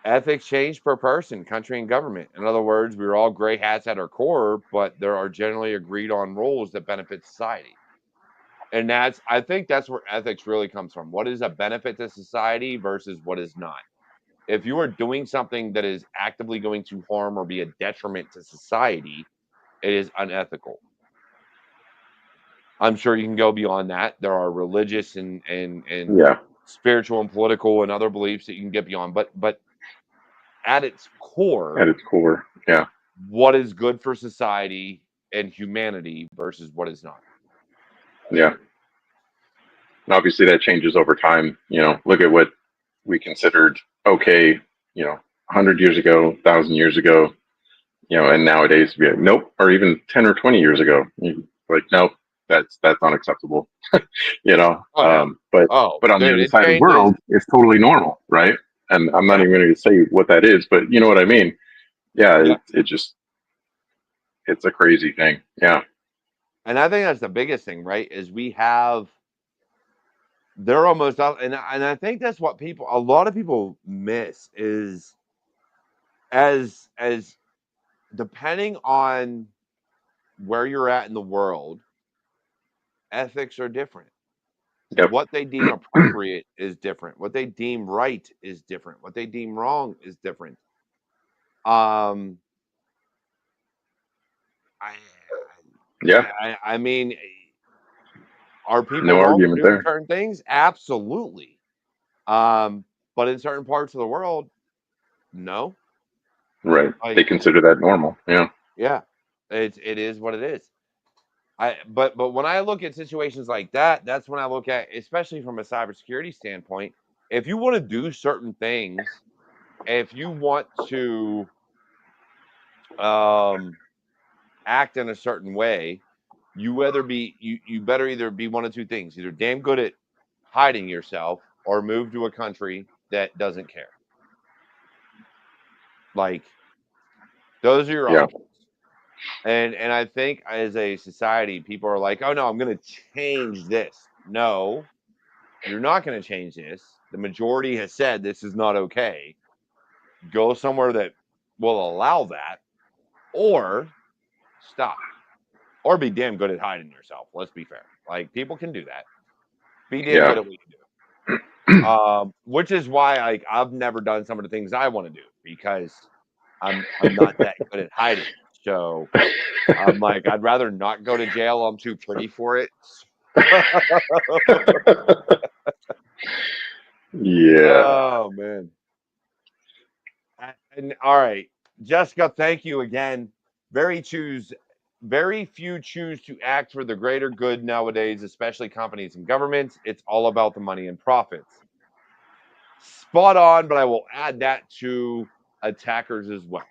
ethics change per person, country, and government. In other words, we're all gray hats at our core, but there are generally agreed on rules that benefit society. And I think that's where ethics really comes from. What is a benefit to society versus what is not? If you are doing something that is actively going to harm or be a detriment to society, it is unethical. I'm sure you can go beyond that. There are religious and Yeah. spiritual and political and other beliefs that you can get beyond. But at its core, At its core. Yeah. what is good for society and humanity versus what is not? Yeah. And obviously that changes over time. Look at what we considered okay, 100 years ago, 1,000 years ago, and nowadays we have, nope, or even 10 or 20 years ago, like, nope, that's unacceptable. you know. Oh yeah. Um, but Oh, but on the dude, other it side of the changes. world, it's totally normal, right? And I'm not Yeah. even going to say what that is, but you know what I mean. Yeah, Yeah. it's a crazy thing. Yeah, And I think that's the biggest thing, right? Is we have they're almost out, and I think that's what a lot of people miss is as depending on where you're at in the world, ethics are different. yep, What they deem appropriate is different. What they deem right is different. What they deem wrong is different. Um, I, yeah, I mean, are people no wrong for argument doing there. certain things? Absolutely. Um, but in certain parts of the world, no. Right? They Like, consider that normal. Yeah, yeah, it is what it is. But when I look at situations like that, that's when I look at, especially from a cybersecurity standpoint, if you want to do certain things, if you want to um, act in a certain way, you better either be one of two things: either damn good at hiding yourself, or move to a country that doesn't care. Like, those are your yeah, options. And I think as a society, people are like, oh no, I'm going to change this. No, you're not going to change this. The majority has said this is not okay. Go somewhere that will allow that, or stop, or be damn good at hiding yourself. Let's be fair. Like, people can do that. Be damn yeah, good at what you do. Which is why, like, I've never done some of the things I want to do because I'm not that good at hiding. So I'm like, I'd rather not go to jail. I'm too pretty for it. yeah, Oh man. And all right, Jessica, thank you again. Very few choose to act for the greater good nowadays, especially companies and governments. It's all about the money and profits. Spot on, but I will add that to attackers as well.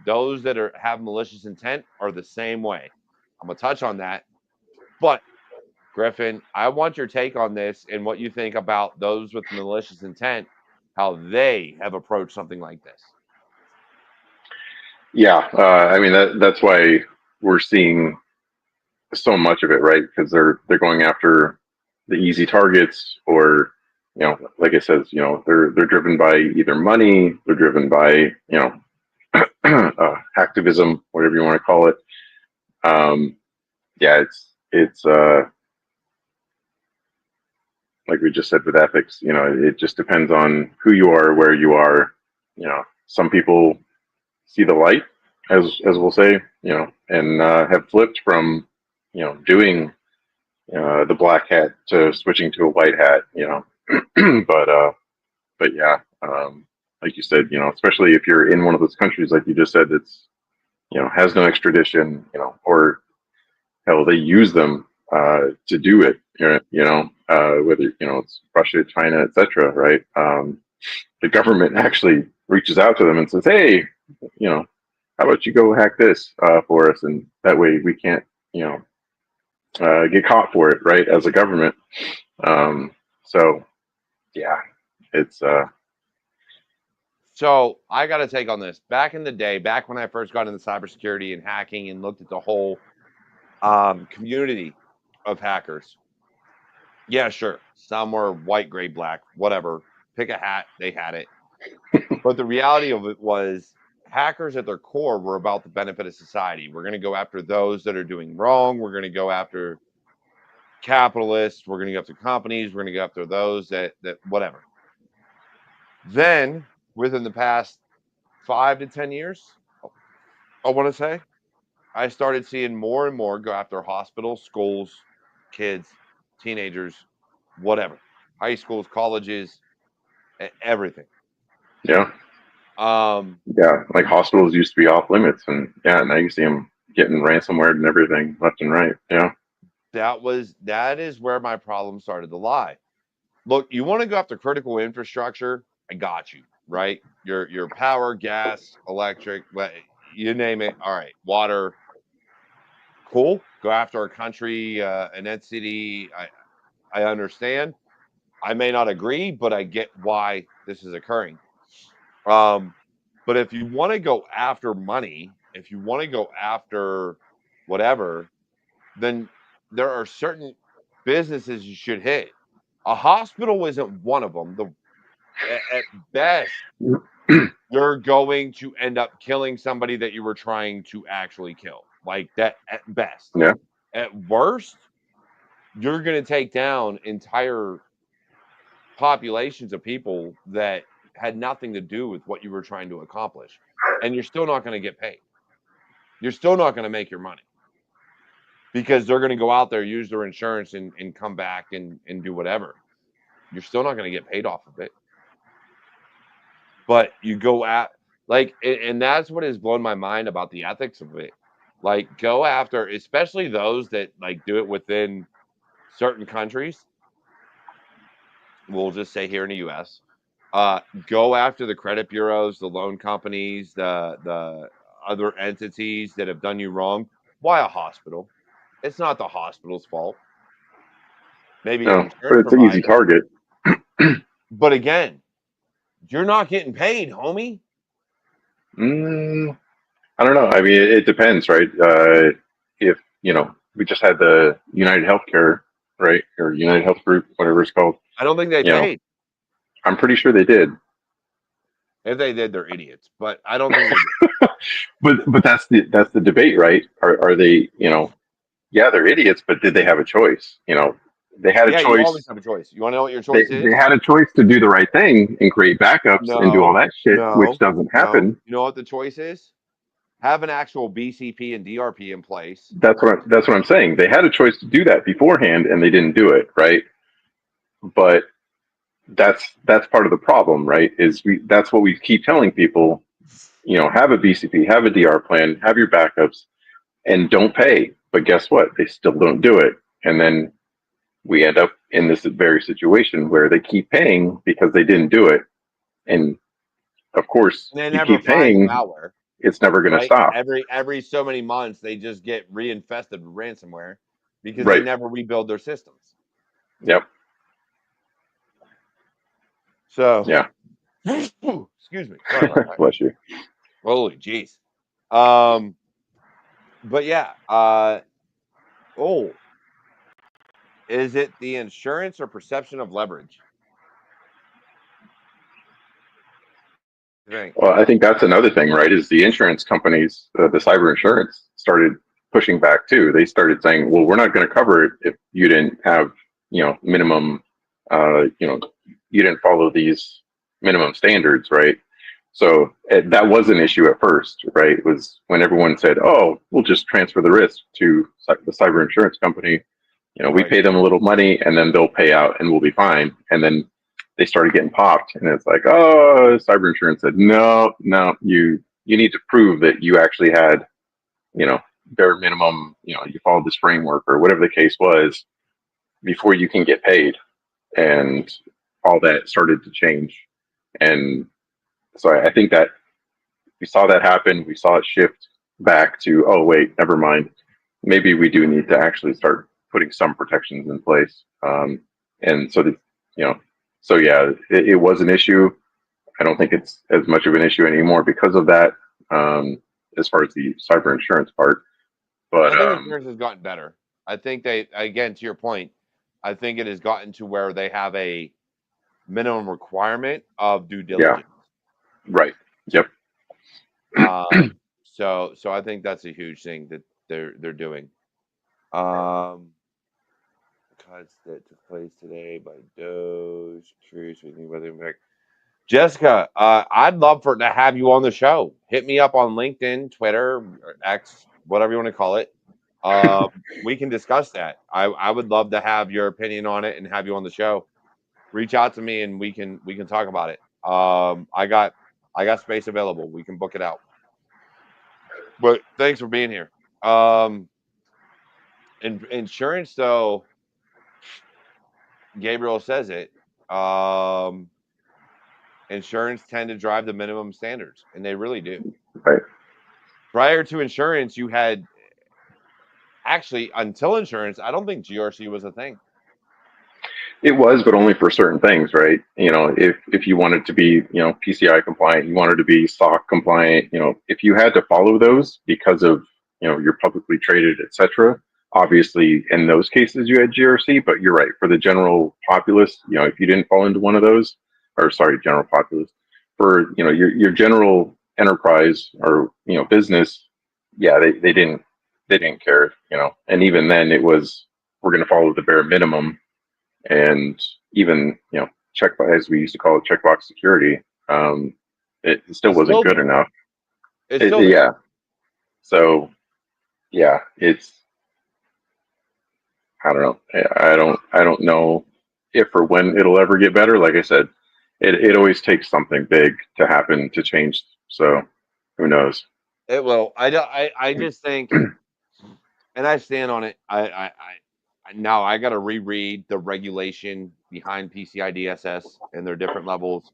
Those that have malicious intent are the same way. I'm gonna touch on that, but Griffin, I want your take on this and what you think about those with malicious intent, how they have approached something like this. Yeah, I mean that's why we're seeing so much of it, right? Because they're going after the easy targets, or like I said, they're driven by either money, they're driven by hacktivism, whatever you want to call it. Um, yeah, it's like we just said with ethics. It just depends on who you are, where you are. Some people see the light, as we'll say, and have flipped from doing the black hat to switching to a white hat. But yeah, like you said, especially if you're in one of those countries, like you just said, that's has no extradition, or hell, they use them to do it. Whether it's Russia, China, etc. Right? The government actually reaches out to them and says, "Hey, you know, how about you go hack this for us, and that way we can't, get caught for it, right? As a government." Um, so yeah, it's So I got to take on this. Back in the day, back when I first got into cybersecurity and hacking and looked at the whole community of hackers. Yeah, sure. Some were white, gray, black, whatever. Pick a hat, they had it. But the reality of it was hackers at their core were about the benefit of society. We're going to go after those that are doing wrong. We're going to go after capitalists. We're going to go after companies. We're going to go after those that whatever. Then within the past 5 to 10 years, I want to say, I started seeing more and more go after hospitals, schools, kids, teenagers, whatever, high schools, colleges, everything. yeah, Um, yeah. Like hospitals used to be off limits, and yeah, now you see them getting ransomware and everything left and right. Yeah, that is where my problem started to lie. Look, you want to go after critical infrastructure? I got you, right? Your power, gas, electric, you name it. All right, water, cool. Go after a country, an entity. I understand. I may not agree, but I get why this is occurring. Um, but if you want to go after money, if you want to go after whatever, then there are certain businesses you should hit. A hospital isn't one of them. At best, you're going to end up killing somebody that you were trying to actually kill. Like that at best. yeah, At worst, you're going to take down entire populations of people that had nothing to do with what you were trying to accomplish. And you're still not going to get paid. You're still not going to make your money because they're going to go out there, use their insurance, and come back and do whatever. You're still not going to get paid off of it. But you go at, like, and that's what has blown my mind about the ethics of it. Like, go after, especially those that like do it within certain countries. We'll just say here in the U.S. Go after the credit bureaus, the loan companies, the other entities that have done you wrong. Why a hospital? It's not the hospital's fault. Maybe an no, but insurance it's an easy provider. target. But again, you're not getting paid, homie. Mm, I don't know. I mean, it depends, right? If we just had the United Healthcare, right, or United Health Group, whatever it's called. I don't think they You know, paid. I'm pretty sure they did. If they did, they're idiots. But I don't think they did. But that's the debate, right? Are they, yeah, they're idiots, but did they have a choice? They had a Yeah, you choice. always have a choice. You want to know what your They choice they is? had a choice to do the right thing and create backups and do all No, that shit, which no, doesn't no. happen. You know what the choice is? Have an actual BCP and DRP in place. That's what I'm saying. They had a choice to do that beforehand, and they didn't do it, right? But that's part of the problem, right? Is that's what we keep telling people. Have a BCP, have a DR plan, have your backups, and don't pay. But guess what? They still don't do it, and then we end up in this very situation where they keep paying because they didn't do it, and of course, And they you never keep find the paying, malware, it's never going to right? stop. Every so many months, they just get reinfested with ransomware because they Right? never rebuild their systems. Yep. So, Yeah. excuse me. Sorry about that. Bless you. Holy jeez. But yeah, oh, is it the insurance or perception of leverage? I think. Well, I think that's another thing, right? Is the insurance companies, the cyber insurance, started pushing back too. They started saying, "Well, we're not going to cover it if you didn't have, minimum, you know, you didn't follow these minimum standards, right?" So that was an issue at first, right? It was when everyone said, "Oh, we'll just transfer the risk to the cyber insurance company. We Right. pay them a little money, and then they'll pay out, and we'll be fine." And then they started getting popped, and it's like, "Oh, cyber insurance said, no, no, you need to prove that you actually had, you know, bare minimum, you followed this framework or whatever the case was before you can get paid." And all that started to change. And so I think that we saw that happen. We saw it shift back to, oh, wait, never mind. Maybe we do need to actually start putting some protections in place. And so, you know, so yeah, it was an issue. I don't think it's as much of an issue anymore because of that, as far as the cyber insurance part. But I think insurance has gotten better. I think they, again, to your point, I think it has gotten to where they have a minimum requirement of due yeah, diligence. right. Yep. So I think that's a huge thing that they're doing. Um, cuts that took place today by Doge. Curious what you think about the impact. Jessica, I'd love for to have you on the show. Hit me up on LinkedIn, Twitter, or X, whatever you want to call it. We can discuss that. I would love to have your opinion on it and have you on the show. Reach out to me and we can talk about it. I got space available. We can book it out. But thanks for being here. Insurance though, Gabriel says it. Um, Insurance tend to drive the minimum standards, and they really do. Right. Prior to insurance, you had actually until insurance, I don't think GRC was a thing. It was, but only for certain things, right? If you wanted to be, PCI compliant, you wanted to be SOC compliant, if you had to follow those because of, you're publicly traded, etc. Obviously, in those cases, you had GRC. But you're right, for the general populace, if you didn't fall into one of those, or sorry, general populace, for your general enterprise or business, yeah, they didn't care, and even then, it was, we're going to follow the bare minimum. And even check, as we used to call it, checkbox security, it still It's wasn't still good there. enough. It's still there. Yeah, so yeah, it's, I don't know. I don't know if or when it'll ever get better. Like I said, it always takes something big to happen to change. So who knows? It will. I just think, and I stand on it. Now I got to reread the regulation behind PCI DSS and their different levels,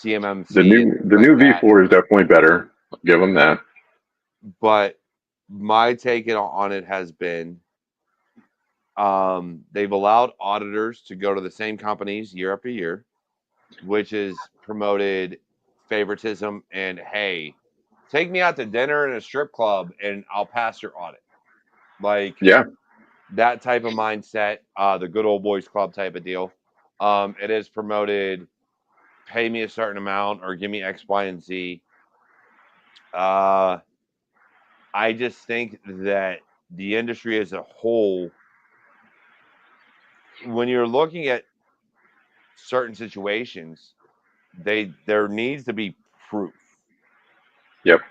The CMMC and new things the like new that. V4 is definitely better. I'll give them that. But my take on it has been, they've allowed auditors to go to the same companies year after year, which has promoted favoritism and, hey, take me out to dinner in a strip club and I'll pass your audit. Like Yeah, that type of mindset, the good old boys club type of deal. It has promoted pay me a certain amount or give me X, Y, and Z. Uh, I just think that the industry as a whole, when you're looking at certain situations, there needs to be proof. yep,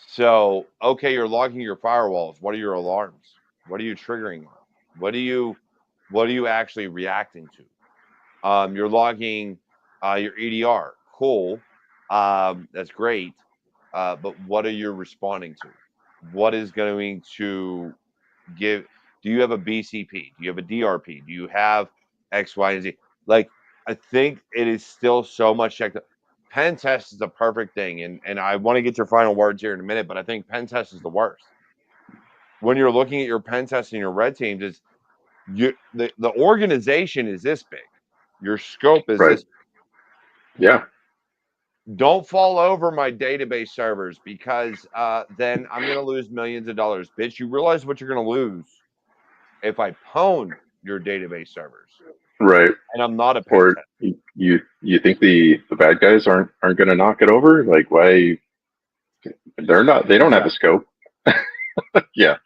So, okay, you're logging your firewalls. What are your alarms? What are you triggering on? What are you actually reacting to? You're logging your EDR. Cool. That's great. But what are you responding to? What is going to give? Do you have a BCP? Do you have a DRP? Do you have X, Y, and Z? Like, I think it is still so much checked. Pen test is a perfect thing, and I want to get your final words here in a minute, but I think pen test is the worst. When you're looking at your pen test and your red teams, the organization is this big, your scope is right. this. Yeah, don't fall over my database servers because then I'm going to lose millions of dollars. Bitch, you realize what you're going to lose if I pwn your database servers. Right. And I'm not a pen Or tester. you think the bad guys aren't going to knock it over? Like, why? They're not. They don't have the Exactly. scope. Yeah.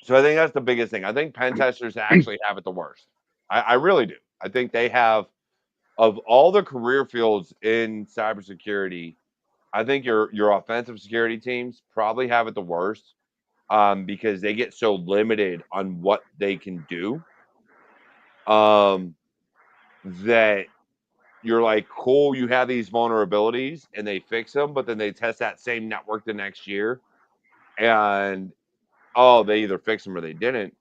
So I think that's the biggest thing. I think pen testers actually have it the worst. I really do. I think they have, of all the career fields in cybersecurity, I think your offensive security teams probably have it the worst, because they get so limited on what they can do, um, that you're like, cool, you have these vulnerabilities, and they fix them, but then they test that same network the next year, and oh, they either fix them or they didn't.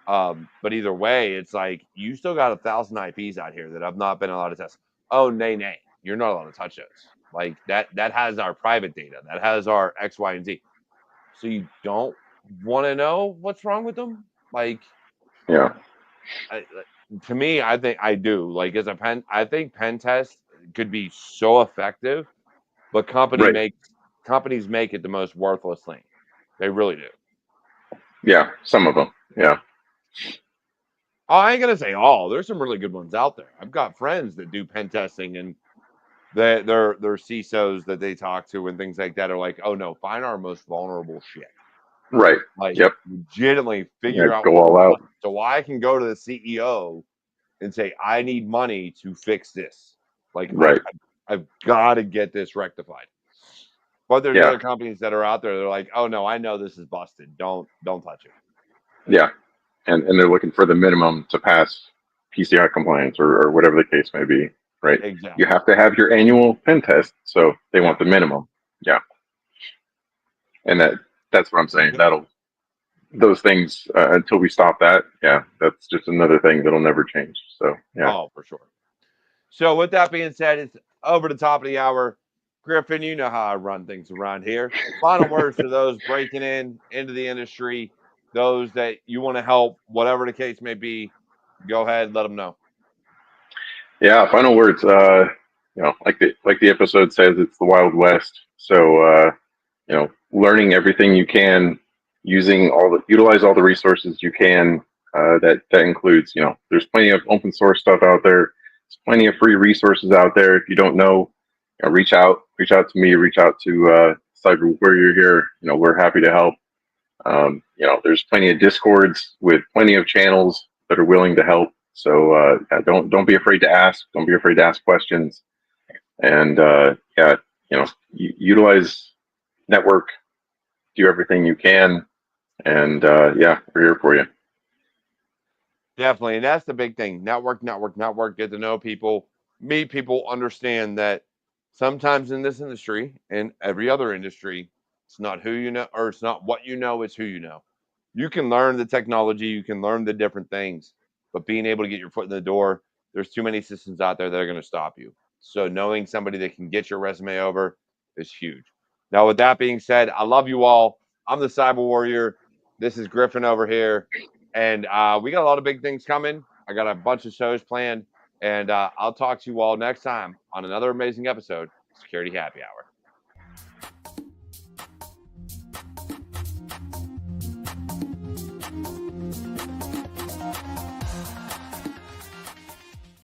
But either way, it's like you still got 1,000 IPs out here that have not been allowed to test. Oh, nay, you're not allowed to touch those. Like that has our private data, that has our X, Y, and Z. So you don't want to know what's wrong with them. Like, Yeah. to me, I think I do. Like as a pen, I think pen test could be so effective, but Right. companies make it the most worthless thing. They really do. Yeah. Some of them. Yeah. Oh, I ain't gonna say all. There's some really good ones out there. I've got friends that do pen testing, and their CISOs that they talk to and things like that are like, oh no, find our most vulnerable shit. Right. Like Yep. legitimately Yeah. figure out Go what we're all out. busting. So I can go to the CEO and say, I need money to fix this. Like Right. I've got to get this rectified. But there's Yeah. other companies that are out there. They're like, oh no, I know this is busted. Don't touch it. Yeah. And they're looking for the minimum to pass PCI compliance or whatever the case may be. Right. You Exactly. have to have your annual pen test, so they Yeah. want the minimum. Yeah. And that's what I'm saying. That'll those things until we stop that. Yeah. That's just another thing that'll never change. So yeah. Oh, for sure. So with that being said, it's over the top of the hour. Griffin, you know how I run things around here. Final words to those breaking into the industry, those that you want to help, whatever the case may be. Go ahead, let them know. Yeah, final words. Like the episode says, it's the Wild West. So learning everything you can, utilize all the resources you can. That includes, there's plenty of open source stuff out there. There's plenty of free resources out there. If you don't know, reach out to me, reach out to Cyber Warrior here. We're happy to help. There's plenty of discords with plenty of channels that are willing to help. So don't be afraid to ask. Don't be afraid to ask questions. And utilize network. Do everything you can. And we're here for you. Definitely. And that's the big thing. Network, get to know people, meet people, understand that sometimes in this industry and every other industry, it's not who you know, or it's not what you know, it's who you know. You can learn the technology, you can learn the different things, but being able to get your foot in the door, there's too many systems out there that are going to stop you. So knowing somebody that can get your resume over is huge. Now, with that being said, I love you all. I'm the Cyber Warrior. This is Griffin over here. And we got a lot of big things coming. I got a bunch of shows planned. And I'll talk to you all next time on another amazing episode of Security Happy Hour.